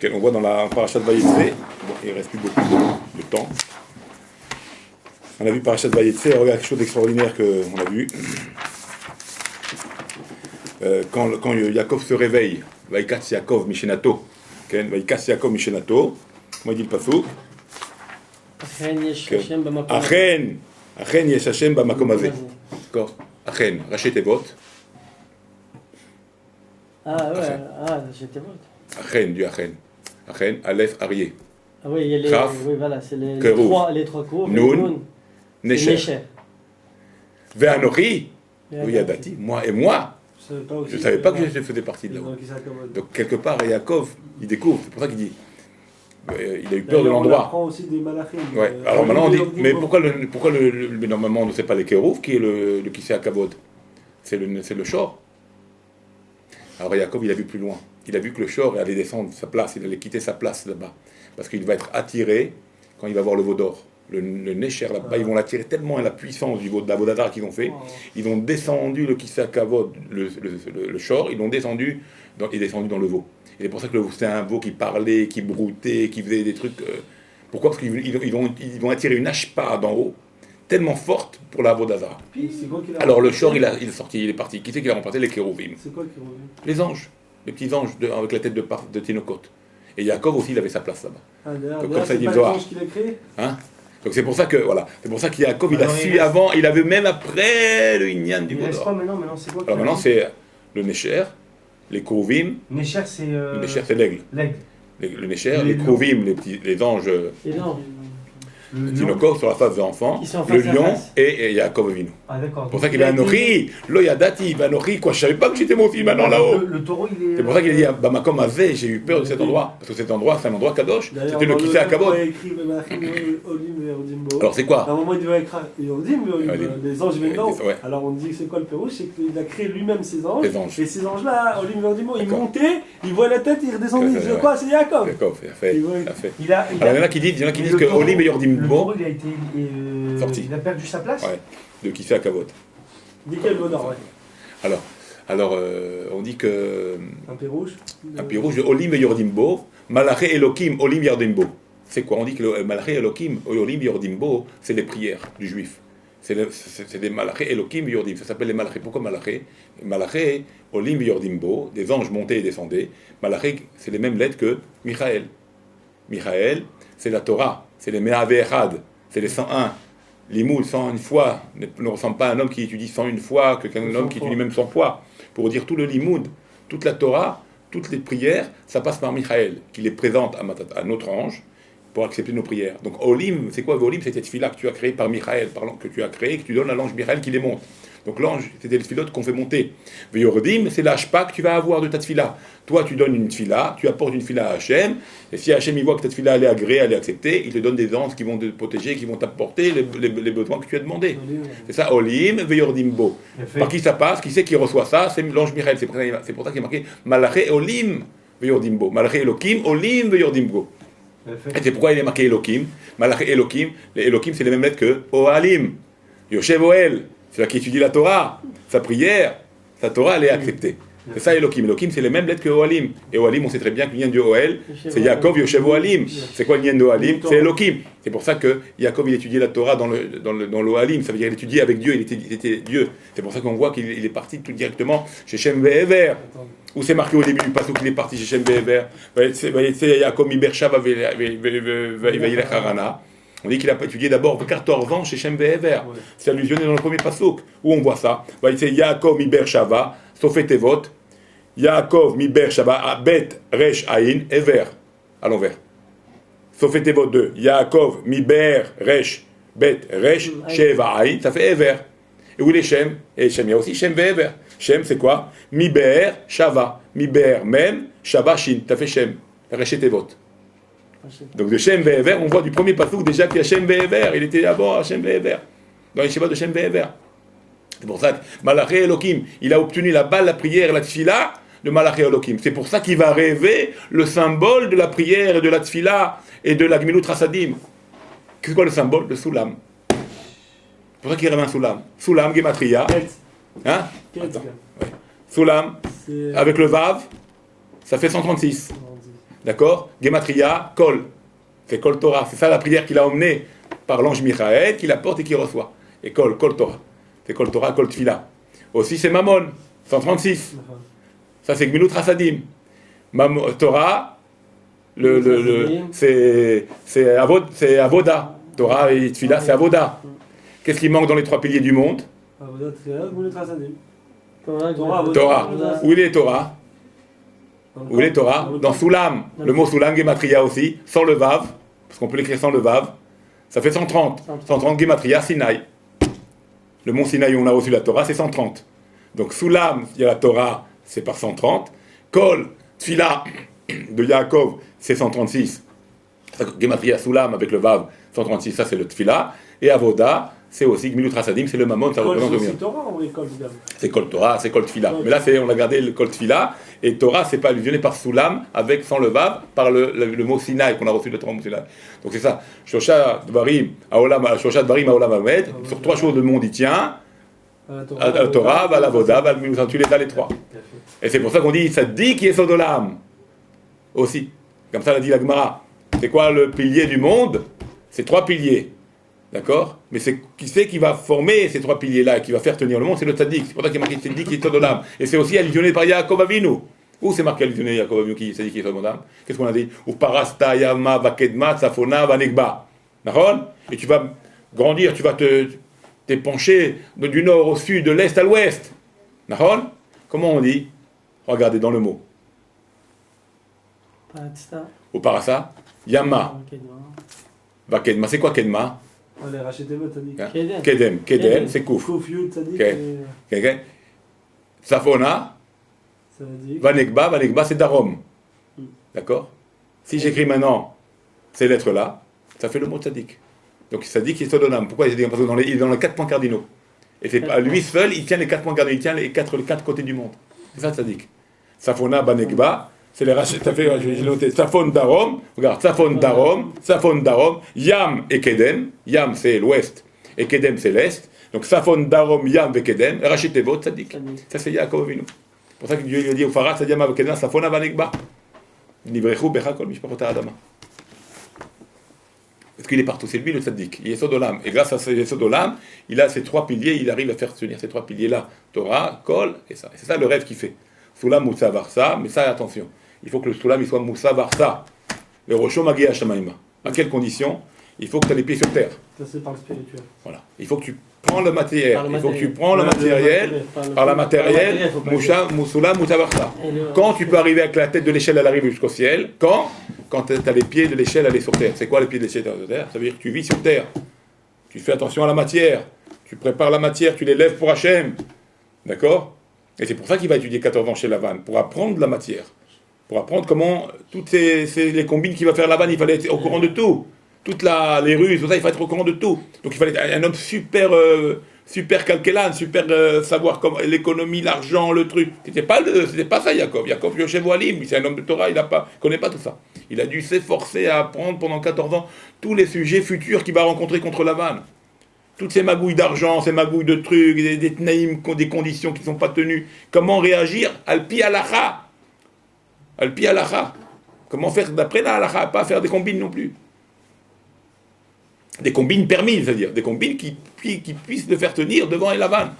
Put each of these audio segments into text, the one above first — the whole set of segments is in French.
On voit dans la Parashat Vayetze, bon, il ne reste plus beaucoup de temps. On a vu Parashat Vayetze, regarde quelque chose d'extraordinaire qu'on a vu. Quand Yaakov se réveille, Vaikatz Yaakov Mishenato, Vaikatz Yaakov Mishenato, comment il dit le pasuk? Achen yesh Hashem bamakom hazeh. D'accord. Achen, Raché Tevot. Ah ouais, Raché Tevot. Achen, du Achen. Achen, Aleph, Arié. Ah oui, il y a les, Chaf, oui, voilà, c'est les trois courbes. Nun, Nesher. Nesher. Ve'anochi, Yadati, moi et moi. Je ne savais pas que je faisais partie de là-haut. Donc quelque part, Yaakov, il découvre, c'est pour ça qu'il dit. Il a eu peur de l'endroit. On apprend aussi des malachim. Ouais. Alors maintenant on dit, mais pourquoi normalement on ne sait pas les kérouf qui est le Kisei HaKavod? C'est le Shor. Alors Yaakov il a vu plus loin. Il a vu que le Shor allait descendre sa place, il allait quitter sa place là-bas. Parce qu'il va être attiré quand il va voir le veau d'or. Le Nesher là-bas, ils vont l'attirer tellement à la puissance de la Vodadar qu'ils ont fait. Ils ont descendu le Kisei HaKavod, le Shor, ils l'ont descendu, il est descendu dans le veau. Et c'est pour ça que c'est un veau qui parlait, qui broutait, qui faisait des trucs. Pourquoi? Parce qu'ils vont attirer une ashpa d'en haut, tellement forte pour la Vodazara. Alors le Shor, il est sorti, il est parti. Qui c'est qui l'a remplacé? Les Kérouvim. C'est quoi les Kérouvim? Les anges, les petits anges avec la tête de Tinokot. Et Yaakov aussi, il avait sa place là-bas. Donc comme ça, il dit les anges qu'il a créé. Hein? Donc c'est pour ça que voilà, c'est pour ça qu'Yaakov il a su avant, il avait même après le Inyan du veau d'or. Maintenant c'est quoi? Alors maintenant c'est le Nesher, les Kérouvim. Nesher c'est. Le Nesher c'est l'aigle. Le Nesher, les Kérouvim, les anges. Le Tinokot sur la face de l'enfant, le lion et Yaakov Avinu. Ah d'accord. C'est pour ça qu'il a Anochi, lo yadati, Anochi, quoi, je savais pas que j'étais mon fils maintenant là-haut. Le taureau il est. C'est pour ça qu'il a dit, Bamakom Hazeh, j'ai eu peur de cet endroit, parce que cet endroit c'est un endroit kadosh, c'était le Kisei HaKavod. Alors c'est quoi? À un moment il devait écrire les anges maintenant. Alors on dit c'est quoi le pérouche? C'est qu'il a créé lui-même ses anges. Et ces anges-là, Olim Verdimo, ils montaient, ils voient la tête, ils redescendaient. Ils disaient quoi? C'est Yaakov. D'accord, fait. Alors il y en a qui disent que Olim et Yordim. Le taureau, il a été sorti. Il a perdu sa place. Ouais, de Kisei HaKavod. Nickel bonheur, ouais. Alors on dit que. Un pérouche. Un pérouche de Olim et Yordimbo, Malaché Elohim, Olim Yordimbo. C'est quoi? On dit que le Malaché Elohim, Olim Yordimbo, c'est les prières du juif. C'est des Malaché Elohim Yordim. Ça s'appelle les Malaché. Pourquoi Malaché? Malaché, Olim Yordimbo, des anges montaient et descendaient. Malaché, c'est les mêmes lettres que Michael. Michael, c'est la Torah. C'est les Me'aveh Echad, c'est les 101. Limoud, 101 fois, ne ressemble pas à un homme qui étudie 101 fois qu'un homme qui étudie même 100 fois. Pour dire tout le Limoud, toute la Torah, toutes les prières, ça passe par Michael, qui les présente à notre ange pour accepter nos prières. Donc Olim, c'est quoi Olim? C'est cette fila que tu as créée par Michael, que tu as créée, que tu donnes à l'ange Michael qui les monte. Donc l'ange, c'était les tfilotes qu'on fait monter. Veyordim, c'est la shpa que tu vas avoir de ta tfila. Toi, tu donnes une tfila, tu apportes une tfila à Hachem, et si Hachem il voit que ta tfila elle est agréée, elle est acceptée, il te donne des anges qui vont te protéger, qui vont t'apporter les besoins que tu as demandé. C'est ça, Olim, Veyordim Bo. Par qui ça passe? Qui c'est qui reçoit ça? C'est l'ange Michael. C'est pour ça qu'il est marqué Malaché Olim, Veyordim Bo. Malaché Elohim, Olim, Veyordim Bo. Et c'est pourquoi il est marqué Elohim. Malaché Elohim, les Elohim c'est les mêmes lettres que Ohalim, Yoshev Oel. C'est là qui étudie la Torah, sa prière, sa Torah, elle est acceptée. C'est ça Elohim. Elohim, c'est les mêmes lettres que Ohalim. Et Ohalim, on sait très bien que le lien de Oel, c'est Yaakov, Yoshev, Ohalim. C'est quoi le lien de Ohalim? C'est Elohim. C'est pour ça que Yaakov, il étudiait la Torah dans l'Ohalim. Ça veut dire qu'il étudiait avec Dieu, il était Dieu. C'est pour ça qu'on voit qu'il est parti tout directement chez Shem Ve'ever. Où c'est marqué au début du passage qu'il est parti chez Shem Ve'ever. C'est Yaakov, Mibershava, Ve'ilech Harana. On dit qu'il a étudié d'abord 14 ans chez Shem Ve'ever. C'est allusionné dans le premier pasuk. Où on voit ça? C'est Yaakov mi Bershava, Sofet Evot, Yaakov mi Bershava, Bet Resh Aïn, Ever. À l'envers. Sofet Evot 2. Yaakov mi Ber Resh, Bet Resh, Sheva Aïn, ça fait Ever. Et où il est Shem? Et Shem, il y a aussi Shem Ve'ever. Shem, c'est quoi? Mi Ber Shava, mi Ber Mem, Shava Shin, ça fait Shem. Reshet Evot. Donc de Shem Ve'ever, on voit du premier pasuk déjà qu'il y a Shem Ve'ever. Il était d'abord à Shem Ve'ever, dans les Sheva de Shem Ve'ever. C'est pour ça que Malaché Elohim, il a obtenu la prière, la tfila de Malaché Elohim. C'est pour ça qu'il va rêver le symbole de la prière et de la tfila et de la Gmilut Rasadim. C'est quoi le symbole? Le Soulam. C'est pour ça qu'il rêve un Soulam. Soulam, Gematria. Hein? Attends. Ouais. Soulam, avec le Vav, ça fait 136. d'accord? Gematria, Kol. C'est Kol Torah. C'est ça la prière qu'il a emmenée par l'ange Michael, qu'il apporte et qu'il reçoit. Et Kol Torah. C'est Kol Torah, Kol Tfila. Aussi, c'est Mammon, 136. Ça, c'est Gmilut Rasadim. Torah, c'est Avoda. Torah et Tfila, c'est Avoda. Qu'est-ce qui manque dans les trois piliers du monde? Torah. Où il est Torah? Où il est Torah? Dans Soulam. Le mot Soulam, Gematria aussi, sans le Vav, parce qu'on peut l'écrire sans le Vav. Ça fait 130. 130 Gematria, Sinaï. Le mont Sinaï où on a reçu la Torah, c'est 130. Donc Soulam, il y a la Torah, c'est par 130. Kol, Tfila de Yaakov, c'est 136. Gematria, Soulam avec le Vav, 136, ça c'est le Tfila. Et Avoda, c'est aussi Gmilut Rasadim, c'est le Mammon, ça représente le mien. C'est Kol Torah, c'est Kol Tfila. Mais là, on a gardé le Kol Tfila, et Torah, c'est pas allusionné par Soulam, avec sans le Vav, par le mot Sinaï, qu'on a reçu de Torah Sinaï. Donc c'est ça. Shosha Dvarim Aolam Hamed, sur trois choses le monde y tient. À la Torah, à la Voda, à Gmilut, tu les as les trois. Et c'est pour ça qu'on dit, ça dit qui est Sodolam. Aussi. Comme ça l'a dit la Gemara. C'est quoi le pilier du monde? C'est trois piliers. D'accord? Mais qui c'est qui va former ces trois piliers-là, qui va faire tenir le monde? C'est le tzaddik. C'est pour ça qu'il y a marqué tzaddik qui est Sodolam. Et c'est aussi allusionné par Yaakov Avinu. Où c'est marqué allusionné Yaakov Avinu qui tzaddik qui est Sodolam? Qu'est-ce qu'on a dit? Ou parasta yama vakedma tsafona vanegba. D'accord? Et tu vas grandir, tu vas t'épancher du nord au sud, de l'est à l'ouest. D'accord? Comment on dit? Regardez dans le mot. Ou parasta yama vakedma. C'est quoi kedma? Kedem, c'est Kouf. Safona, Vanegba, c'est Darom. D'accord? Si j'écris maintenant ces lettres-là, ça fait le mot Tzadik. Donc Tzadik est Sodonam. Pourquoi il est parce qu'il est dans les 4 points cardinaux. Et c'est à lui seul, il tient les 4 points cardinaux, il tient les quatre côtés du monde. C'est ça Tzadik. Safona, Vanegba. C'est les rachets, j'ai noté Safon Darom, regarde, Safon Darom, Yam et Kedem, Yam c'est l'ouest, et Kedem c'est l'est, donc Safon Darom, Yam et Kedem, rachetez votre Tzadik. Ça c'est Yaakov Avinu. C'est pour ça que Dieu lui a dit au Pharat, Sadiam avec Kedem, Safon Avanekba, Nivrechu Bechakol Mishpachot Adama. Parce qu'il est partout, c'est lui le Tzadik, il est Sodolam, et grâce à ce Sodolam, il a ces trois piliers, il arrive à faire tenir ces trois piliers-là, Torah, Kol, et ça. Et c'est ça le rêve qu'il fait. Soulam Moussa Varsa, mais ça attention. Il faut que le Soulam il soit Moussa Varsa. Le Rocho Magia Shamaïma. À quelles conditions? Il faut que tu aies les pieds sur terre. Ça c'est par le spirituel. Voilà. Il faut que tu prends le matériel. Il faut que tu prends le matériel par la matériel. Soulam Moussa Varsa. Quand tu peux arriver avec la tête de l'échelle, elle arrive jusqu'au ciel. Quand tu as les pieds de l'échelle, elle est sur terre. C'est quoi les pieds de l'échelle sur terre? Ça veut dire que tu vis sur terre. Tu fais attention à la matière. Tu prépares la matière, tu l'élèves pour Hachem. D'accord? Et c'est pour ça qu'il va étudier 14 ans chez Lavan, pour apprendre la matière. Pour apprendre comment, toutes les combines qu'il va faire Lavan, il fallait être au courant de tout. Toutes les ruses, tout ça, il fallait être au courant de tout. Donc il fallait être un homme super calquelan, super savoir comment l'économie, l'argent, le truc. C'était pas ça, Yaakov. Yaakov Yoshev Oalim, c'est un homme de Torah, il connaît pas tout ça. Il a dû s'efforcer à apprendre pendant 14 ans tous les sujets futurs qu'il va rencontrer contre Lavan. Toutes ces magouilles d'argent, ces magouilles de trucs, des tnaïm, des conditions qui ne sont pas tenues. Comment réagir? Al-pi alacha. Al-pi alacha. Comment faire d'après la alacha? Pas faire des combines non plus. Des combines permises, c'est-à-dire des combines qui puissent le faire tenir devant Lavan.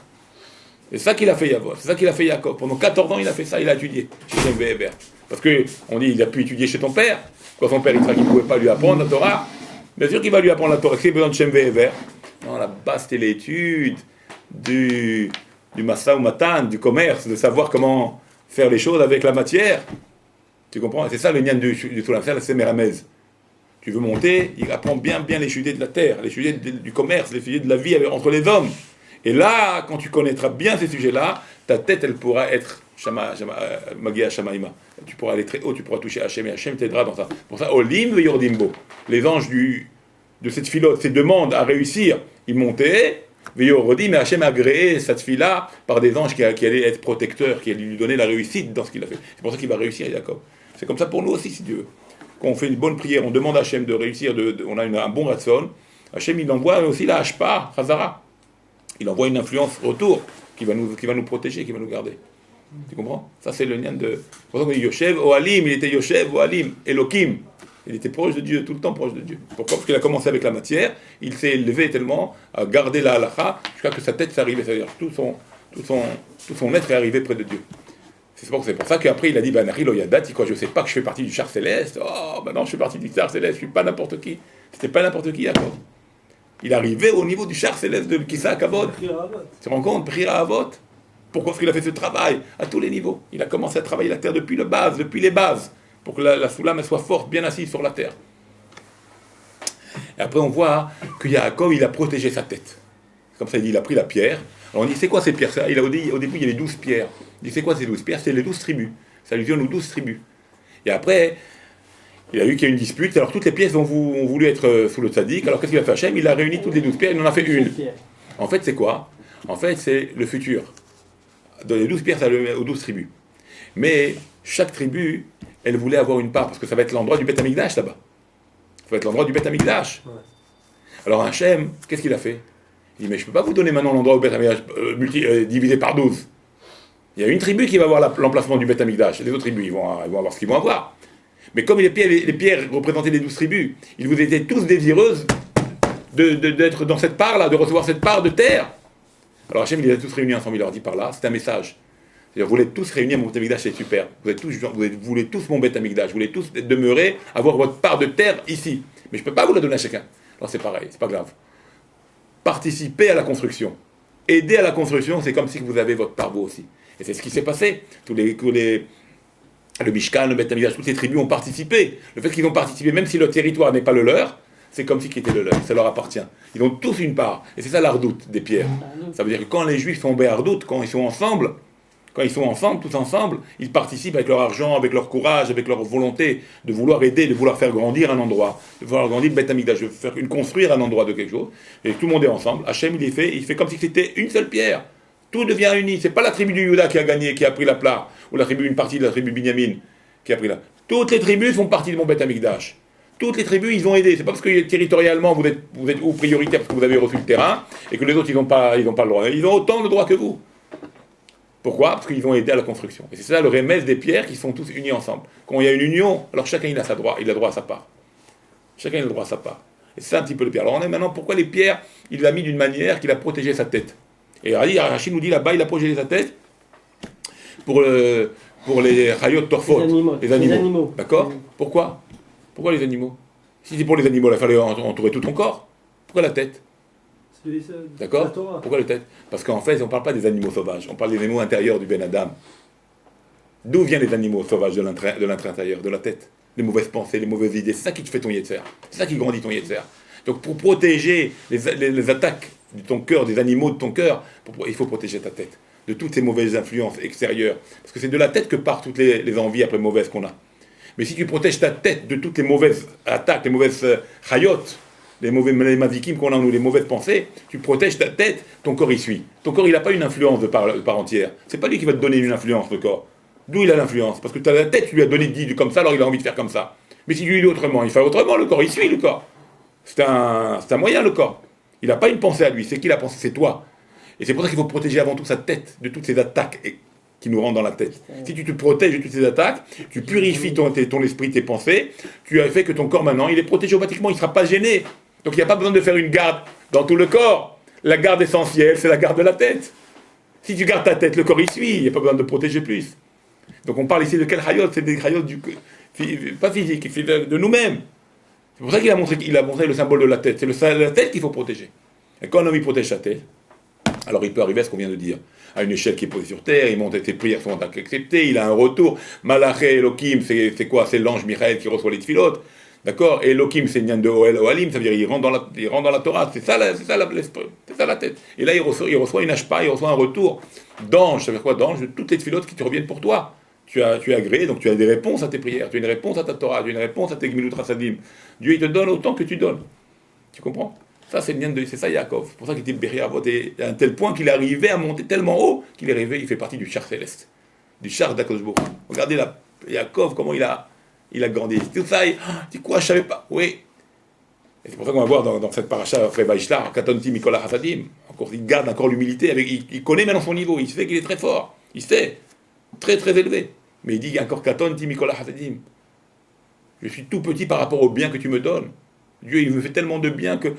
C'est ça qu'il a fait Yaakov. C'est ça qu'il a fait Yaakov. Pendant 14 ans, il a fait ça, il a étudié chez Shem Ve'ever. Parce qu'on dit, il a pu étudier chez ton père. Quand son père, il ne pouvait pas lui apprendre la Torah. Bien sûr qu'il va lui apprendre la Torah. C'est besoin de Shem Ve'ever. Non, là-bas, c'était l'étude du Massa ou Matan, du commerce, de savoir comment faire les choses avec la matière. Tu comprends? C'est ça le nian du Soulam, c'est Méramez. Tu veux monter, il apprend bien les sujets de la terre, les sujets du commerce, les sujets de la vie entre les hommes. Et là, quand tu connaîtras bien ces sujets-là, ta tête, elle pourra être Magia Shamaïma. Tu pourras aller très haut, tu pourras toucher Hachem, et Hachem t'aidera dans ça. Pour ça, Olim Yordimbo, les anges de cette filote, ces demandes à réussir, ils montaient, mais Hachem a agréé cette fille-là par des anges qui allaient être protecteurs, qui allaient lui donner la réussite dans ce qu'il a fait. C'est pour ça qu'il va réussir, Jacob. C'est comme ça pour nous aussi, si Dieu veut. Quand on fait une bonne prière, on demande à Hachem de réussir, on a un bon ratson, Hachem il envoie aussi la Hashpa, Chazara. Il envoie une influence autour qui va nous protéger, qui va nous garder. Tu comprends? Ça, c'est le lien de... C'est pour ça qu'on dit Yoshev, Ohalim, il était Yoshev, Ohalim, Elohim. Il était proche de Dieu, tout le temps proche de Dieu. Pourquoi? Parce qu'il a commencé avec la matière, il s'est élevé tellement à garder la halakha, jusqu'à que sa tête s'est arrivée, c'est-à-dire tout son être est arrivé près de Dieu. C'est pour ça qu'après il a dit, ben Nari Loyadat, quoi, je ne sais pas que je fais partie du char céleste, oh, maintenant je fais partie du char céleste, je ne suis pas n'importe qui. C'était pas n'importe qui, Yaakov. Il arrivait au niveau du char céleste de Kissa Kavod. Tu te rends compte? Prira Avot. Pourquoi? Parce qu'il a fait ce travail à tous les niveaux. Il a commencé à travailler la terre depuis les bases, pour que la soulame soit forte, bien assise sur la terre. Et après on voit que Yaakov, il a protégé sa tête. Comme ça, il a pris la pierre. Alors on dit, c'est quoi ces pierres? Ça, au début, il y a les 12 pierres. Il dit, c'est quoi ces 12 pierres? C'est les 12 tribus. Ça allusionne aux 12 tribus. Et après, il a vu qu'il y a une dispute. Alors toutes les pièces ont voulu être sous le tzaddik. Alors qu'est-ce qu'il a fait Hachem? Il a réuni toutes les 12 pierres, il en a fait une. En fait, c'est quoi? En fait, c'est le futur. Dans les 12 pierres, ça le met aux 12 tribus. Mais chaque tribu, elle voulait avoir une part, parce que ça va être l'endroit du Beth Amikdash là-bas. Ça va être l'endroit du Beth Amikdash. Ouais. Alors Hachem, qu'est-ce qu'il a fait? Il dit, mais je ne peux pas vous donner maintenant l'endroit au Beth Amikdash divisé par 12. Il y a une tribu qui va avoir l'emplacement du Beth Amikdash. Les autres tribus, ils vont avoir ce qu'ils vont avoir. Mais comme les pierres représentaient les 12 tribus, ils vous étaient tous désireuses d'être dans cette part-là, de recevoir cette part de terre. Alors Hachem, il les a tous réunis ensemble, il leur dit par là, c'est un message. C'est-à-dire, vous voulez tous réunir mon Beth Amikdash, c'est super. Vous voulez tous mon Beth Amikdash, vous voulez tous demeurer, avoir votre part de terre ici. Mais je ne peux pas vous la donner à chacun. Alors c'est pareil, c'est pas grave. Participez à la construction. Aider à la construction, c'est comme si vous avez votre part vous aussi. Et c'est ce qui s'est passé. Le Mishkan, le Beth Amikdash, toutes les tribus ont participé. Le fait qu'ils ont participé, même si le territoire n'est pas le leur, c'est comme si c'était le leur, ça leur appartient. Ils ont tous une part. Et c'est ça l'ardoute des pierres. Ça veut dire que quand les Juifs sont béardoute, quand ils sont ensemble, tous ensemble, ils participent avec leur argent, avec leur courage, avec leur volonté de vouloir aider, de vouloir faire grandir un endroit, de vouloir grandir le Beth Amikdash, de faire construire un endroit de quelque chose. Et tout le monde est ensemble. Hachem, il fait comme si c'était une seule pierre. Tout devient uni. C'est pas la tribu du Yuda qui a gagné, qui a pris la place, ou une partie de la tribu Binyamin qui a pris la. Toutes les tribus font partie de mon Beth Amikdash. Toutes les tribus, ils ont aidé. C'est pas parce que territorialement vous êtes ou prioritaire parce que vous avez reçu le terrain et que les autres ils n'ont pas le droit. Ils ont autant de droits que vous. Pourquoi? Parce qu'ils ont aidé à la construction. Et c'est ça le remède des pierres qui sont tous unis ensemble. Quand il y a une union, alors chacun il a droit à sa part. Chacun a le droit à sa part. Et c'est ça un petit peu les pierres. Alors on est maintenant pourquoi les pierres, il l'a mis d'une manière qu'il a protégé sa tête. Et Rachid nous dit là-bas, il a protégé sa tête pour les Chayot Torfot, les animaux. D'accord? Pourquoi les animaux? Si c'est pour les animaux, il fallait entourer tout ton corps. Pourquoi la tête? D'accord? Pourquoi la tête? Parce qu'en fait, on ne parle pas des animaux sauvages, on parle des animaux intérieurs du Ben Adam. D'où viennent les animaux sauvages de l'intérieur, de la tête? Les mauvaises pensées, les mauvaises idées, c'est ça qui te fait ton Yetzer. C'est ça qui grandit ton Yetzer. Donc pour protéger les attaques de ton cœur, des animaux de ton cœur, il faut protéger ta tête de toutes ces mauvaises influences extérieures. Parce que c'est de la tête que partent toutes les envies après mauvaises qu'on a. Mais si tu protèges ta tête de toutes les mauvaises attaques, les mauvaises chayot, les mazikim qu'on a en nous, les mauvaises pensées, tu protèges ta tête, ton corps y suit. Ton corps, il n'a pas une influence de part entière. C'est pas lui qui va te donner une influence, le corps. D'où il a l'influence? Parce que tu as la tête, tu lui as donné dit comme ça, alors il a envie de faire comme ça. Mais si lui il est autrement, il fait autrement, le corps, il suit le corps. C'est un moyen, le corps. Il n'a pas une pensée à lui, c'est qui la pensée? C'est toi. Et c'est pour ça qu'il faut protéger avant tout sa tête de toutes ces attaques qui nous rentrent dans la tête. Si tu te protèges de toutes ces attaques, tu purifies ton esprit, tes pensées, tu as fait que ton corps maintenant, il est protégé automatiquement, il ne sera pas gêné. Donc il n'y a pas besoin de faire une garde dans tout le corps. La garde essentielle, c'est la garde de la tête. Si tu gardes ta tête, le corps y suit, il n'y a pas besoin de protéger plus. Donc on parle ici de quel hayot? C'est des hayot pas physique, de nous-mêmes. C'est pour ça qu'il a montré le symbole de la tête. C'est la tête qu'il faut protéger. Et quand un homme il protège sa tête, alors il peut arriver à ce qu'on vient de dire. À une échelle qui est posée sur terre, il monte, ses prières sont acceptées, il a un retour. Malaché Elohim, c'est quoi? C'est l'ange Michael qui reçoit les tfilotes. D'accord? Et Elohim, c'est le lien de Oel Ohalim, ça veut dire il rentre dans la Torah. C'est ça la tête. Et là, il reçoit une hashpa, il reçoit un retour d'ange. Ça veut dire quoi? D'ange, de toutes les tfilotes qui te reviennent pour toi. Tu es agréé, donc tu as des réponses à tes prières, tu as une réponse à ta Torah, tu as une réponse à tes Gmilut Rasadim. Dieu, il te donne autant que tu donnes. Tu comprends? Ça, c'est ça Yaakov. C'est pour ça qu'il était Bériavot, et à un tel point qu'il est arrivé à monter tellement haut qu'il est arrivé, il fait partie du char céleste, du char d'Akadosh Baruch Hu. Regardez là, Yaakov, comment il a grandi. Tout ça, dis quoi, je savais pas. Oui. Et c'est pour ça qu'on va voir dans cette paracha après Vaishlar, Katonti Mikola Hasadim. Il garde encore l'humilité, il connaît maintenant son niveau, il sait qu'il est très fort. Il sait. très très élevé. Mais il dit, encore Katon, Timikola Hasadim. Je suis tout petit par rapport au bien que tu me donnes. Dieu, il me fait tellement de bien que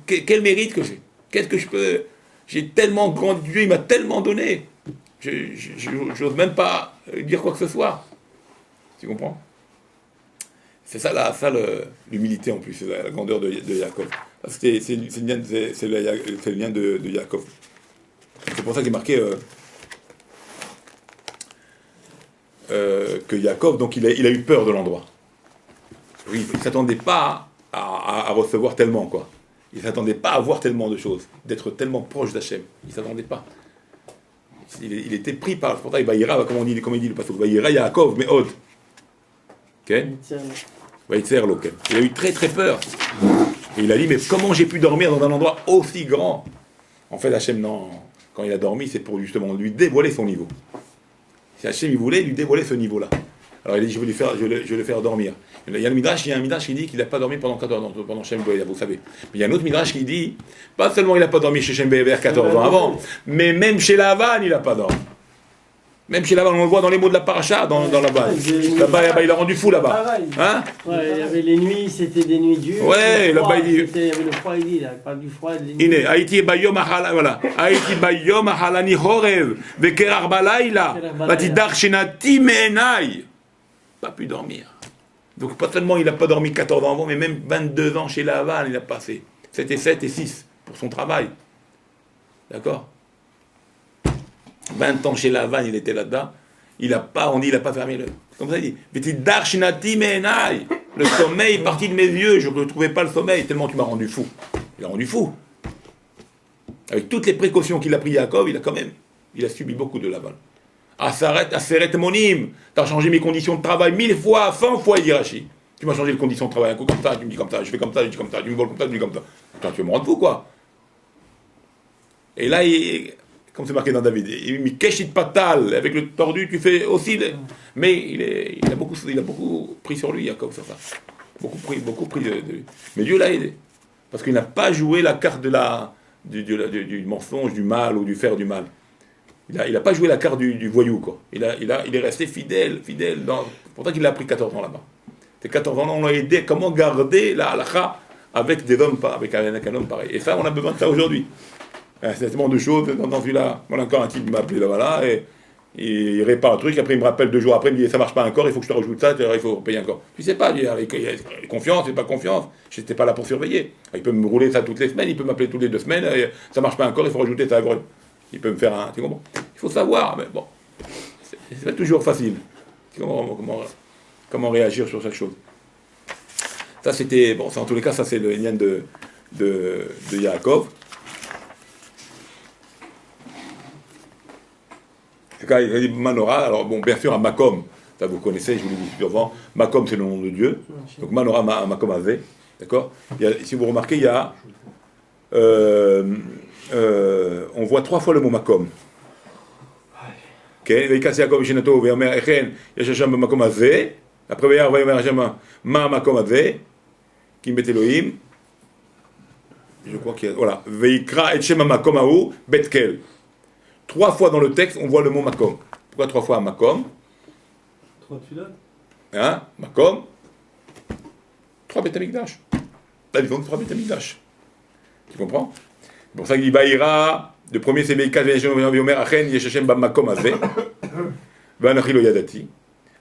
quel mérite que j'ai? Qu'est-ce que je peux? J'ai tellement grand, Dieu, il m'a tellement donné. Je n'ose même pas dire quoi que ce soit. Tu comprends? C'est ça, l'humilité en plus, c'est la grandeur de Yaakov. C'est le lien de Yaakov. C'est pour ça qu'il est marqué que Yaakov, donc il a eu peur de l'endroit. Oui, il ne s'attendait pas à recevoir tellement, quoi. Il ne s'attendait pas à voir tellement de choses, d'être tellement proche d'Hachem. Il ne s'attendait pas. Il était pris par... C'est pour ça qu'il va ira, comme il dit le pasteur, va ira Yaakov, mais Od. Ok? Va Yitzer Loken. Il a eu très très peur. Et il a dit, mais comment j'ai pu dormir dans un endroit aussi grand? En fait, Hachem, non. Quand il a dormi, c'est pour justement lui dévoiler son niveau. Si Hachem, il voulait lui dévoiler ce niveau-là. Alors il a dit, je vais le faire dormir. Il y a un midrash qui dit qu'il n'a pas dormi pendant 14 ans, pendant Shem Be'er, vous savez. Mais il y a un autre midrash qui dit, pas seulement il n'a pas dormi chez Shem Be'er 14 ans avant, mais même chez Lavan, il n'a pas dormi. Même chez Lavan, on le voit dans les mots de la paracha, dans la base. Là-bas, il a rendu fou là-bas. Hein? Ouais, il y avait les nuits, c'était des nuits dures. Ouais, là-bas il dit. Il y avait le froid, il dit, là, pas du froid, des nuits. Ine, Haïti bayom ahala, voilà. Haïti bayom ahalani horev, vekerar balayla, vatidar shenati meenai. Pas pu dormir. Donc pas seulement il n'a pas dormi 14 ans avant, mais même 22 ans chez Laval, il a passé. C'était 7 et 6 pour son travail. D'accord? 20 ans chez Laval, il était là-dedans. Il n'a pas fermé le... Comme ça, il dit, le sommeil est parti de mes yeux, je ne trouvais pas le sommeil, tellement tu m'as rendu fou. Il a rendu fou. Avec toutes les précautions qu'il a pris Yaakov, il a subi beaucoup de Laval. Aseret monim, tu as changé mes conditions de travail 1000 fois, 100 fois, il dit Rashi. Tu m'as changé les conditions de travail un coup comme ça, tu me dis comme ça, je fais comme ça, je dis comme ça, tu me voles comme ça, tu me dis comme ça. Putain, tu veux me rendre fou, quoi. Et là, comme c'est marqué dans David, il me keshit patal, avec le tordu, tu fais aussi. Mais il a beaucoup pris sur lui, Yaakov, sur ça. Beaucoup pris de lui. Mais Dieu l'a aidé. Parce qu'il n'a pas joué la carte du mensonge, du mal ou du faire du mal. Il n'a pas joué la carte du voyou, quoi. Il est resté fidèle. C'est pour ça qu'il a pris 14 ans là-bas. Ces 14 ans-là, on l'a aidé comment garder la halakha avec des hommes, avec un homme pareil. Et ça, on a besoin de ça aujourd'hui. C'est tellement de choses dans celui-là. Moi, encore un type m'a appelé là-bas, et il répare un truc, après il me rappelle 2 jours après, il me dit ça marche pas encore, il faut que je te rajoute ça, il faut payer encore. Tu sais pas, il y a confiance, il pas confiance, je n'étais pas là pour surveiller. Il peut me rouler ça toutes les semaines, il peut m'appeler toutes les 2 semaines, ça marche pas encore, il faut rajouter ça. Il peut me faire un. Tu comprends? Il faut savoir, mais bon, c'est pas toujours facile. Comment réagir sur chaque chose. Ça c'était, bon, en tous les cas, ça c'est le lien de Yaakov. Quand il dit Manora, alors bon, bien sûr, à Makom, ça vous connaissez, je vous l'ai dit plusieurs fois, Makom c'est le nom de Dieu, donc Manora, Makom Ave, d'accord? Si vous remarquez, il y a, on voit 3 fois le mot Makom. Ok, Veikasi Yaakov Shenato, Veomer Echen, Yashasham Makom Ave, après Veomer Hasham Ma Makom Ave, Kim Bet Elohim, je crois qu'il y a, voilà, Veikra Etchem Makom Aou, Betkel. 3 fois dans le texte, on voit le mot Makom. Pourquoi 3 fois Makom? 3 filotes. Hein? Makom. 3 Beth Amikdash. Là, ils ont 3 Beth Amikdash. Tu comprends? C'est pour ça qu'il dit Vaïra. Le premier, c'est Beikaz Veyomer Achen Yeshachem Bam Makom Azeh. Vanachilo Yadati.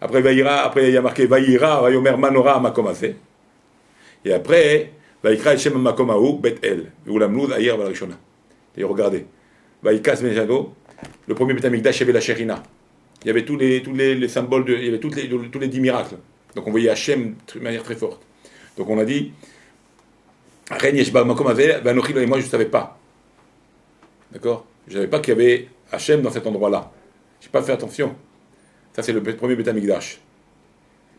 Après Vaïra, après il y a marqué Vaïra Vayomer Manora Makom Azeh. Et après, Vaikra Etchem Makom Aou Bet El. Ulamloud Ayer Valrishona. Et regardez. Vaïkas Mejado, le premier Beth Amikdash, il y avait la Shérina. Il y avait tous les symboles, il y avait tous les 10 miracles. Donc on voyait Hachem de manière très forte. Donc on a dit, et moi je ne savais pas. D'accord? Je ne savais pas qu'il y avait Hachem dans cet endroit-là. Je n'ai pas fait attention. Ça c'est le premier Beth Amikdash.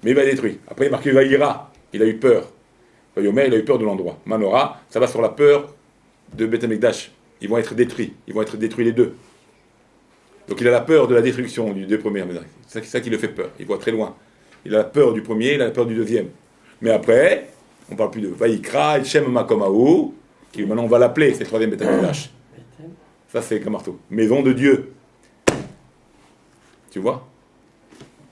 Mais il va détruire. Après il est marqué Vaïra, il a eu peur. Vayomer, il a eu peur de l'endroit. Manora, ça va sur la peur de Beth Amikdash. Ils vont être détruits les deux. Donc il a la peur de la destruction des deux premiers. C'est ça qui le fait peur. Il voit très loin. Il a la peur du premier, il a la peur du deuxième. Mais après, on ne parle plus de Vaïkra, Etchem Makomaou, qui maintenant on va l'appeler, c'est le troisième Beth Amikdash. Ça c'est Kamarto. Maison de Dieu. Tu vois?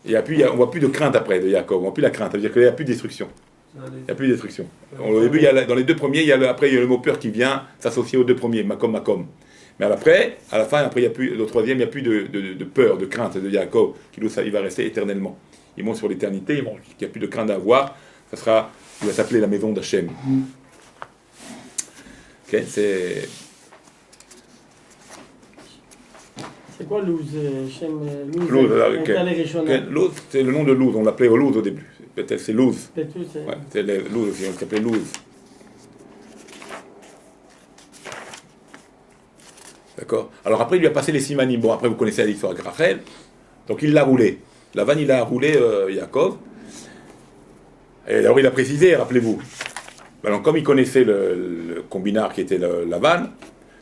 on ne voit plus de crainte après de Yaakov, on ne voit plus la crainte, ça veut dire qu'il n'y a plus de destruction. Il n'y a plus de destruction. Au début, dans les deux premiers, après il y a le mot peur qui vient s'associer aux deux premiers, Makom, Makom. Mais après, à la fin, après, le troisième, il n'y a plus de peur, de crainte de Yaakov, il va rester éternellement. Il monte sur l'éternité, il n'y a plus de crainte à avoir, il va s'appeler la maison d'Hachem. Okay, c'est quoi Louz? Louz, c'est le nom de Louz, on l'appelait Louz au début. Peut-être c'est Louz. Ouais, c'est Louz, on s'appelait Louz. D'accord. Alors après, il lui a passé les simanim. Bon, après, vous connaissez l'histoire de Rachel. Donc il l'a roulé. Lavan, il a roulé Yaakov. Et alors il a précisé, rappelez-vous. Alors, comme il connaissait le combinard qui était Lavan,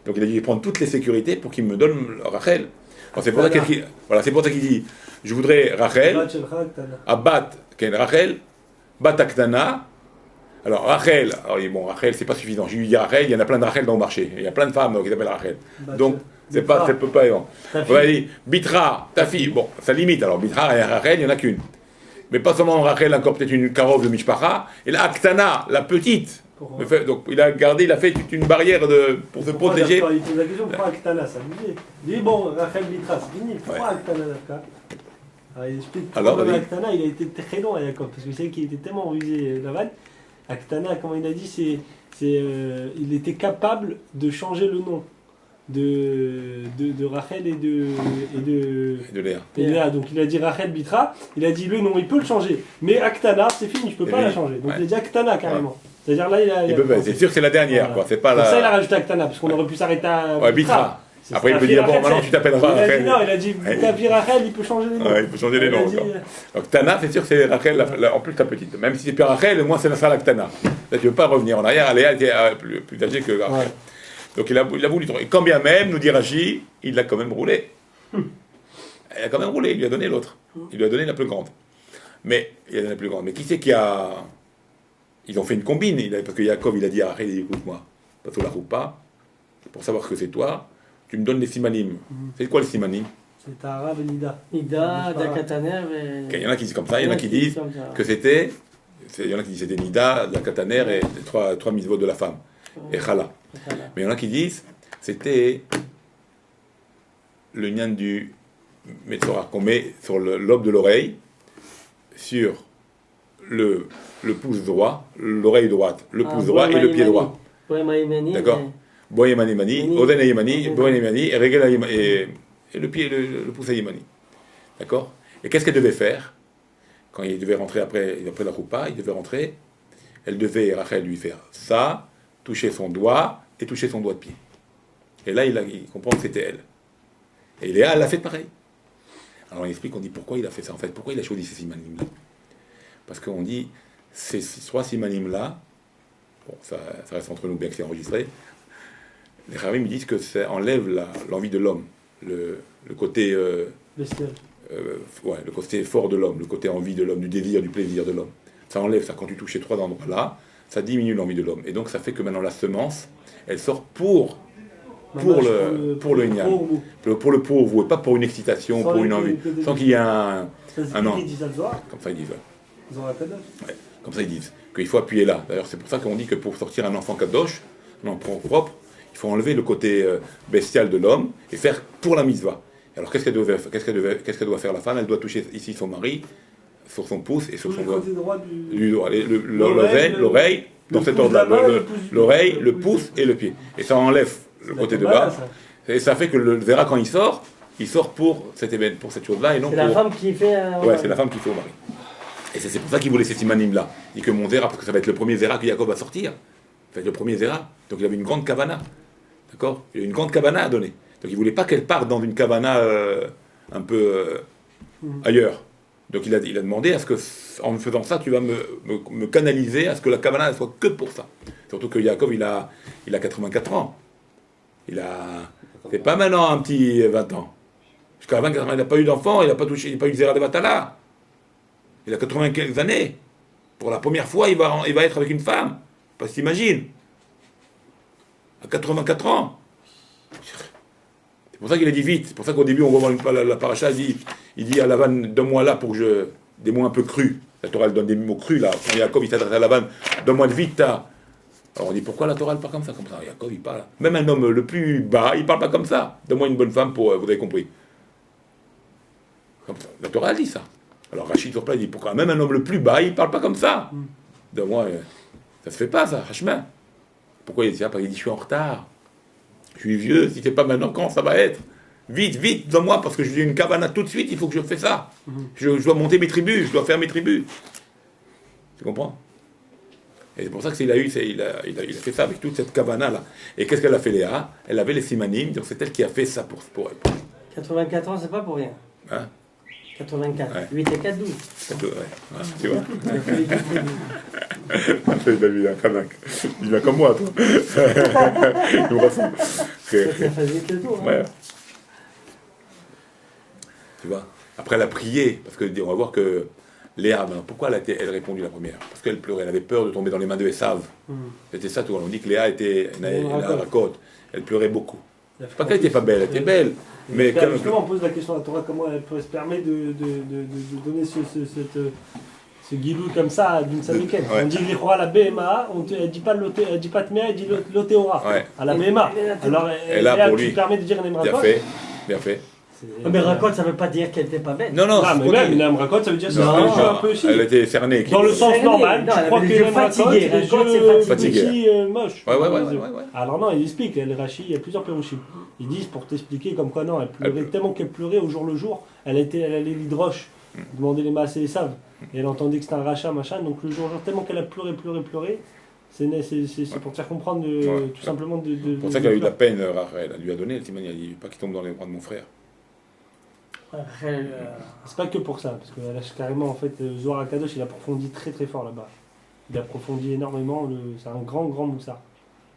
donc il a dit prendre toutes les sécurités pour qu'il me donne Rachel. Alors, c'est pour ça qu'il dit je voudrais Rachel, Abat, Rachel, Bataktana. Alors Rachel, Rachel c'est pas suffisant. Je lui dis Rachel, il y en a plein de Rachel dans le marché. Il y a plein de femmes qui s'appellent Rachel. Donc ça peut pas être. On va dire Bitra, ta fille. Bon, ça limite. Alors Bitra et Rachel, il y en a qu'une. Mais pas seulement Rachel, encore peut-être une carotte de Mishpacha. Et la Aktana, la petite. Donc il a fait toute une barrière pour se protéger. Il pose la question pourquoi Aktana, ça lui dit. Il dit bon, Rachel Bitra, c'est fini. Pourquoi Aktana d'accord? Il explique pourquoi Aktana, il a été très long à Yaakov, parce que c'est qu'il était tellement rusé Lavan. Aktana, comme il a dit, il était capable de changer le nom de Rachel et de Léa. Donc il a dit Rachel Bitra, il a dit le nom, il peut le changer. Mais Aktana, c'est fini, je peux pas la changer. Donc il a dit Aktana carrément. C'est-à-dire là, c'est sûr que c'est la dernière, quoi. C'est pas la... ça, il a rajouté Aktana, parce qu'on aurait pu s'arrêter à Bitra. Après, il peut dire, bon, maintenant tu t'appelles Rachel. Non, il a dit, Rachel, il peut changer les noms. Ouais, il peut changer les noms. Donc, Tana, c'est sûr que c'est Rachel, en plus, ta petite. Même si c'est plus Rachel, moi, c'est la Tana. Là, tu ne veux pas revenir en arrière, Léa était plus âgée que Rachel. Ouais. Donc, il a voulu. Et quand bien même, nous dit Rachi, il l'a quand même roulé. Il a quand même roulé, il lui a donné l'autre. Il lui a donné la plus grande. Mais, qui c'est qui a. Ils ont fait une combine, parce que Yaakov, il a dit à Rachel, écoute-moi, parce qu'on la roule pas, pour savoir que c'est toi. Tu me donnes les simanim. C'est quoi les simanim? C'est Tahara et Nida. Nida, Dakataner et... Il y en a qui disent comme ça, il y en a qui disent que c'était... Il y en a qui disent que c'était Nida, Dakataner et trois mitzvot de la femme. Et Chala. Mais il y en a qui disent c'était le nian du Metzora qu'on met sur le lobe de l'oreille, sur le pouce droit, l'oreille droite, le pouce droit et le pied droit. D'accord? Boyemani Mani, Oden Yemani, Boyen Yemani, et le pied, le pouce à Yemani. D'accord? Et qu'est-ce qu'elle devait faire? Quand il devait rentrer après la roupa, il devait rentrer, Rachel lui faire ça, toucher son doigt et toucher son doigt de pied. Et là, il comprend que c'était elle. Et Léa, elle a fait pareil. Alors on explique, on dit pourquoi il a fait ça en fait, pourquoi il a choisi ces simanim-là. Parce qu'on dit, ces trois simanim-là, bon, ça reste entre nous bien que c'est enregistré, les Khamim disent que ça enlève l'envie de l'homme, le côté le côté fort de l'homme, le côté envie de l'homme, du désir, du plaisir de l'homme. Ça enlève ça. Quand tu touches ces trois endroits-là, ça diminue l'envie de l'homme. Et donc ça fait que maintenant la semence, elle sort pour le igname, pour le pourvou, et pas pour une excitation, pour une envie. Sans qu'il y ait un an. Comme ça ils disent. Ouais. Comme ça ils disent. Qu'il faut appuyer là. D'ailleurs c'est pour ça qu'on dit que pour sortir un enfant kadosh, un enfant propre, il faut enlever le côté bestial de l'homme et faire pour la mitzvah. Alors qu'est-ce qu'elle doit faire la femme? Elle doit toucher ici son mari, sur son pouce et sur son doigt. L'oreille, dans cet ordre-là. L'oreille, le pouce et le pied. Et ça enlève le côté de bas. Et ça fait que le zera, quand il sort pour cette chose-là et non pour... C'est la femme qui fait... Ouais, c'est la femme qui fait au mari. Et c'est pour ça qu'il voulait ces simanim-là. Il dit que mon zera, parce que ça va être le premier zera que Yaakov va sortir. Ça va être le premier zera. Donc il avait une grande kavana. D'accord? Il a une grande cabana à donner. Donc il ne voulait pas qu'elle parte dans une cabana un peu ailleurs. Donc il a demandé à ce que, en faisant ça, tu vas me canaliser à ce que la cabana ne soit que pour ça. Surtout que Yaakov, il a 84 ans. C'est pas maintenant un petit 20 ans. Jusqu'à 24 ans, il n'a pas eu d'enfant, il n'a pas eu de zéra de batala. Il a 95 années. Pour la première fois, il va être avec une femme. Parce que t'imagines. À 84 ans. C'est pour ça qu'il a dit vite. C'est pour ça qu'au début, on voit la paracha, il dit il dit à Lavan, donne-moi là pour que je. Des mots un peu crus. La Torah elle donne des mots crus là. Quand Yaakov il s'adresse à Lavan, donne-moi de vita. Alors on dit pourquoi la Torah elle parle comme ça, Yaakov il parle. Même un homme le plus bas, il parle pas comme ça. Donne-moi une bonne femme pour. Vous avez compris. Comme ça. La Torah elle dit ça. Alors Rachid sur place il dit pourquoi même un homme le plus bas, il parle pas comme ça. Donne-moi. Ça se fait pas ça, Hachman. Pourquoi il dit ça? Parce qu'il dit je suis en retard. Je suis vieux, si c'est pas maintenant, quand ça va être? Vite, vite, donne-moi, parce que j'ai une cavana tout de suite, il faut que je fasse ça. Je dois monter mes tribus, je dois faire mes tribus. Tu comprends? Et c'est pour ça qu'il a fait ça avec toute cette cavana là. Et qu'est-ce qu'elle a fait Léa? Elle avait les simanim, donc c'est elle qui a fait ça pour elle. 84 ans, c'est pas pour rien. Hein? 84. Ouais. 8 et 4, 12. Ouais. Ah, tu vois? Il a vu un Kanak. Il vient comme moi, toi. Il me ressemble. Ça fait vite le tour. Ouais. Tu vois? Après, elle a prié, parce qu'on va voir que Léa, pourquoi elle a répondu la première? Parce qu'elle pleurait, elle avait peur de tomber dans les mains de Esav. C'était ça, tout. On dit que Léa était une racotte. Elle pleurait beaucoup. Pas qu'elle n'était pas belle, elle était belle. Mais justement, on pose la question à la Torah, comment elle peut se permettre de donner ce guilou comme ça d'une samikette. Ouais. On dit l'Ichora à la BMA, elle dit pas Tmea, elle dit l'Otéora. Ouais. À la BMA. Alors, elle tu permet de dire Nemrakot. Bien fait. Mais raconte, ça veut pas dire qu'elle n'était pas belle. Non, mais même une raconte, ça veut dire que c'est un peu aussi. Elle était cernée. Dans le sens normal, tu crois que les fatigués, fatigués, moches. Ouais. Alors non, il explique, les Rashi, il y a plusieurs pérouchim. Ils disent pour t'expliquer comme quoi non, elle pleurait tellement qu'elle pleurait au jour le jour, elle allait l'hydroche, demander les masses et les saves, et elle entendait que c'était un rachat, machin, donc le jour tellement qu'elle a pleuré, c'est pour te faire comprendre tout simplement C'est pour ça qu'elle a eu de la peine, Rachel. Elle lui a donné, elle dit, il ne pas qu'il tombe dans les bras de mon frère. C'est pas que pour ça, parce que là, carrément, en fait, Zohar HaKadosh, il approfondit très très fort là-bas. Il approfondit énormément, c'est un grand moussard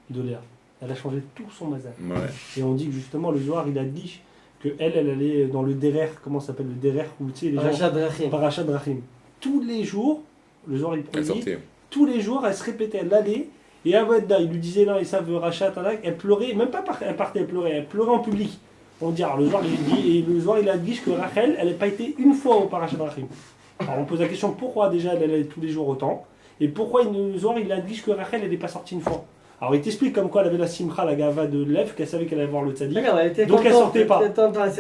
de Léa. Elle a changé tout son mazal. Ouais. Et on dit que justement, le Zohar, il a dit qu'elle allait dans le derer, comment ça s'appelle le derer, où tu sais, les gens. Parashat Drachim. Tous les jours, le Zohar, il produit, tous les jours, elle se répétait, elle allait, et Avada, il lui disait non, et ça veut Rachat, elle pleurait, même pas elle partait, elle pleurait en public. On dit, alors le Zohar, il dit, et le Zohar, il a dit que Rachel, elle n'a pas été une fois au Parashat Drachim. Alors on pose la question, pourquoi déjà elle allait tous les jours autant, et pourquoi le Zohar, il a dit que Rachel, elle n'est pas sortie une fois. Alors il t'explique comme quoi elle avait la simcha, la gava de Lev, qu'elle savait qu'elle allait voir le tzaddik, donc elle sortait pas.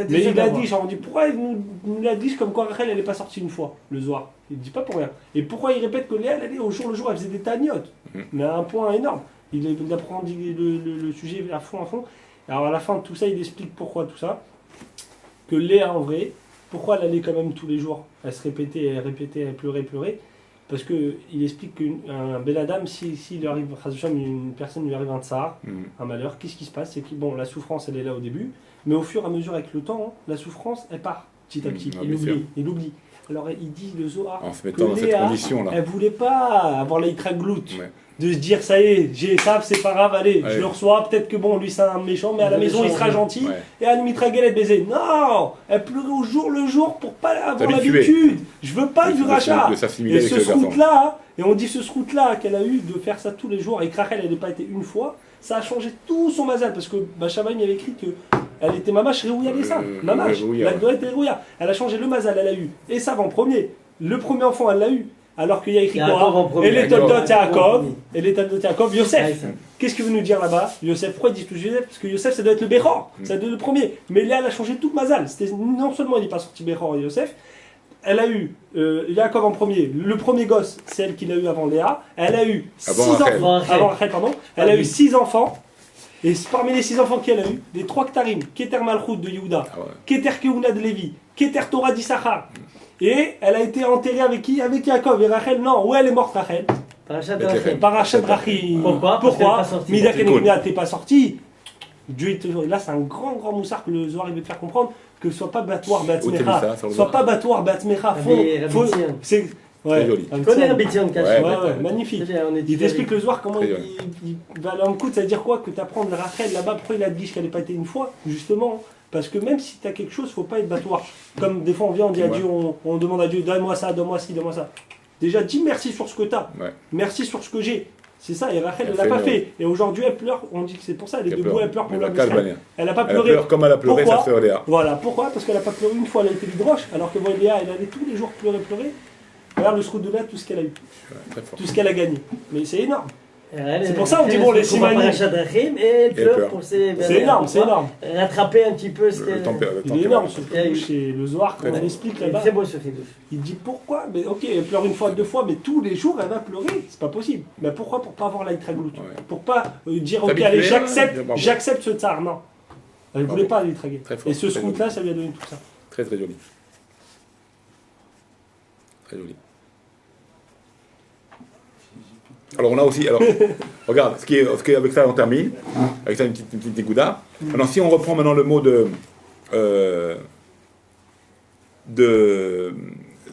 Mais il a dit, genre on dit, pourquoi il nous a dit comme quoi Rachel, elle n'est pas sortie une fois, le Zohar. Il ne dit pas pour rien. Et pourquoi il répète que Léa, elle allait au jour le jour, elle faisait des tagnotes, mais à un point énorme. Il apprend le sujet à fond. Alors à la fin de tout ça, il explique pourquoi tout ça. Que Léa en vrai, pourquoi elle allait quand même tous les jours? Elle se répétait, elle pleurait. Parce qu'il explique qu'un bel Adam, s'il lui arrive, une personne lui arrive un tsar, un malheur, qu'est-ce qui se passe? C'est que bon, la souffrance elle est là au début, mais au fur et à mesure avec le temps, la souffrance elle part petit à petit. Il oublie. Alors il dit le Zohar en se mettant dans Léa, cette condition là. Elle voulait pas avoir l'Ikra-Glout. De se dire ça y est, j'ai ça, c'est pas grave, allez, je le reçois, peut-être que bon, lui c'est un méchant, mais à la maison il sera gentil, et à la mitra galette baiser. Non, elle pleurait au jour le jour pour pas avoir l'habitude. Je veux pas du rachat. Et ce sroute-là, et on dit ce sroute-là qu'elle a eu de faire ça tous les jours, et que Rachel elle n'est pas été une fois, ça a changé tout son mazal, parce que Shamaïm avait écrit que elle était mamash Réouya les seins, mamash, la doit être Réouya. Elle a changé le mazal, elle a eu Esav en premier, le premier enfant elle l'a eu. Alors qu'il y a écrit quoi? Et les Toldot Yaakov, Yosef. Qu'est-ce qu'il veut nous dire là-bas? Yosef, pourquoi il dit tout Yosef? Parce que Yosef, ça doit être le Béchor, ça doit être le premier. Mais là, elle a changé tout Mazal. Non seulement il n'est pas sorti Béchor et Yosef, elle a eu Yaakov en premier. Le premier gosse, c'est elle qui l'a eu avant Léa. Elle a eu 6 enfants. Avant Rachel, pardon. Elle a eu 6 enfants. Et parmi les 6 enfants qu'elle a eu, les 3 Ktarim, Keter Malchut de Yehuda, Keter Keuna de Lévi, Keter Torah d'Issachar. Et elle a été enterrée avec qui? Avec Yaakov. Et Rachel, non. Où elle est morte, Rachel? Parashat Drachim. Pourquoi? Mida Kenegna, t'es pas sorti. Dieu, là, c'est un grand moussard que le Zohar il veut te faire comprendre que ce soit pas battoir Batmecha. Soit pas battoir Batmecha. C'est. Ouais. Joli. Tu connais Rabbi Tion Cash? Ouais, magnifique. Il t'explique le Zohar comment il va aller en coup. Ça veut dire quoi? Que tu apprends de Rachel là-bas. Pourquoi il a dit qu'elle n'ait pas été une fois? Justement. Parce que même si tu as quelque chose, faut pas être battoir. Comme des fois on vient, on dit à Dieu, on demande à Dieu, donne-moi ça, donne-moi ci, donne-moi ça. Déjà, dis merci sur ce que tu as. Merci sur ce que j'ai. C'est ça, et Rachel ne l'a pas fait. Et aujourd'hui, elle pleure, on dit que c'est pour ça, elle est debout, elle pleure pour l'homme d'Israël. Elle n'a pas pleuré. Elle pleure comme elle a pleuré sa sœur Léa. Voilà, pourquoi? Parce qu'elle n'a pas pleuré une fois, elle a été l'hydroche, alors que Léa, elle allait tous les jours pleurer. Regarde le sroud de Léa, tout ce qu'elle a eu. Tout ce qu'elle a gagné. Mais c'est énorme. C'est pour ça on dit bon les Simanim. Et elle pleure pour ses. C'est énorme, c'est énorme. Rattraper un petit peu ce qu'elle. Il est énorme ce Chidouche, c'est le Zohar qu'on explique là-bas. C'est beau ce Chidouche. Il dit pourquoi? Mais ok, elle pleure une fois, deux fois, mais tous les jours elle va pleurer, c'est pas possible. Mais pourquoi? Pour pas avoir l'Aïtraglout. Pour pas dire ok, allez, j'accepte ce tsar. Non. Elle voulait pas l'Aïtraguer. Et ce sroud là, ça lui a donné tout ça. Très très joli. Très joli. Alors on a aussi, regarde, ce qui est avec ça on termine, avec ça une petite gouda. Maintenant si on reprend maintenant le mot de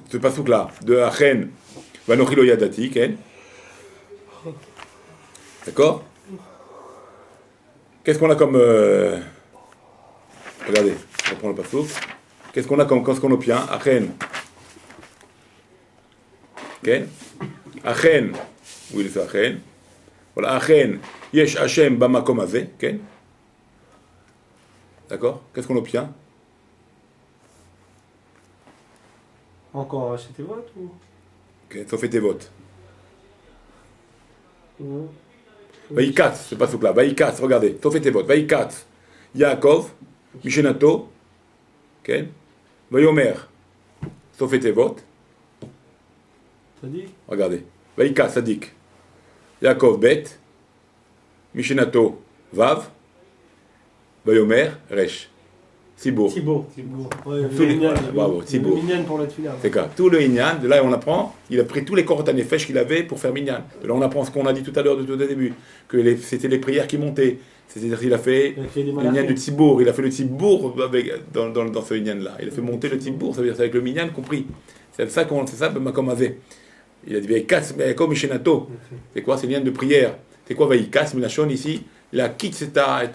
ce passouk là, de Achen, Vanochilo Yadati, d'accord? Qu'est-ce qu'on a comme, regardez, on reprend le passouk. Qu'est-ce qu'on a comme sconopien? Achen, ok? Achen. Oui, c'est Achen. Voilà, Achen, Yesh Hashem Bamakom Azeh, ok? D'accord? Qu'est-ce qu'on obtient? Encore c'était vote ou? Ok, sauf tes votes. Vaïkatz, c'est pas ce là. Vaïkatz, regardez, sauf tes votes. Vaïkatz, Yaakov, Mishenato, ok? Vayomer, sauf tes votes. Ça dit? Regardez. Vaïkatz, Sadik. Yaakov Bet, Mishenato Vav, Vayomer Resh. Sibour. Bravo, Sibour. C'est ça. Tout le Inyan, de là on apprend, il a pris tous les Korot HaNefesh qu'il avait pour faire Minyan. De là on apprend ce qu'on a dit tout à l'heure, tout au début, que c'était les prières qui montaient. C'est-à-dire qu'il a fait l'Inyan du Tzibour, il a fait le Tzibour dans ce Inyan-là. Il a fait monter le Tzibour, ça veut dire c'est avec le Minyan compris. C'est ça, comme avait. Il a dit Vaïkas, Yaakov Mishenato. C'est quoi? C'est l'Inyan de prière. C'est quoi Vaïkas, Minachon ici? La quitte, c'est ta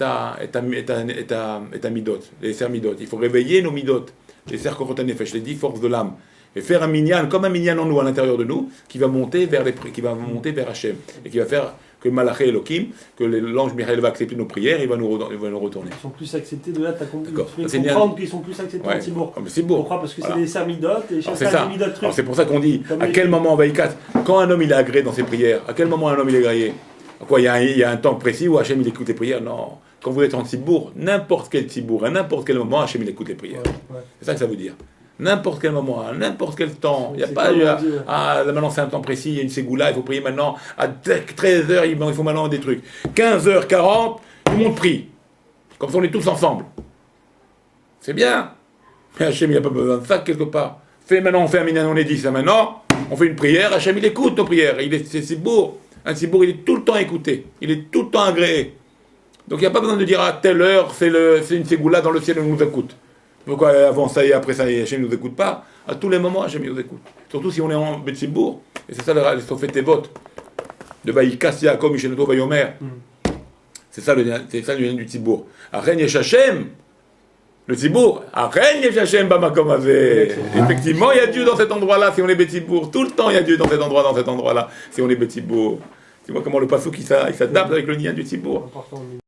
midot, les serres midot. Il faut réveiller nos midot, les serres Korot HaNefesh, les 10 forces de l'âme. Et faire un minyan, comme un minyan en nous, à l'intérieur de nous, qui va monter vers Hachem. Et qui va faire que Malaché Elohim, que l'ange Michael va accepter nos prières, il va nous retourner. Ils sont plus acceptés de là, tu as compris. Tu peux comprendre qu'ils sont plus acceptés en Tzibour. Pourquoi? Parce que c'est des serres midot, et chacun a des midot trucs. C'est pour ça qu'on dit, à quel moment, Vaïkat, quand un homme il est agréé dans ses prières, à quel moment un homme il est agréé? Quoi, il y a un temps précis où Hachem il écoute les prières? Non. Quand vous êtes en Tzibour, n'importe quel Tzibour, à n'importe quel moment, Hachem il écoute les prières. C'est ça que ça veut dire. N'importe quel moment, à n'importe quel temps. Il n'y a pas maintenant c'est un temps précis, il y a une ségoula, il faut prier maintenant. À 13h, il faut maintenant des trucs. 15h40, tout le monde prie. Comme ça on est tous ensemble. C'est bien. Mais Hachem il n'a pas besoin de ça quelque part. Maintenant on fait un minyan, on est 10. Maintenant, on fait une prière, Hachem il écoute nos prières. C'est beau. Un Tzibour, il est tout le temps écouté, il est tout le temps agréé. Donc il n'y a pas besoin de dire à telle heure, c'est une ségoula dans le ciel, on nous écoute. Pourquoi avant ça et après ça, Hachem ne nous écoute pas? À tous les moments, Hachem nous écoute. Surtout si on est en Tzibour. Et c'est ça le Sofet votes. De Vaïkas Yaakov Mishenato Vayomer. C'est ça le lien du Tzibour. Achen Yesh Hachem. Le Tzibour, Achen Yesh Hachem Bamakom Azeh. Effectivement, il y a Dieu dans cet endroit-là, si on est Tzibour. Tout le temps, il y a Dieu dans cet endroit-là, si on est Tzibour. Tu vois comment le passouk il s'adapte avec le lien du Tzibour.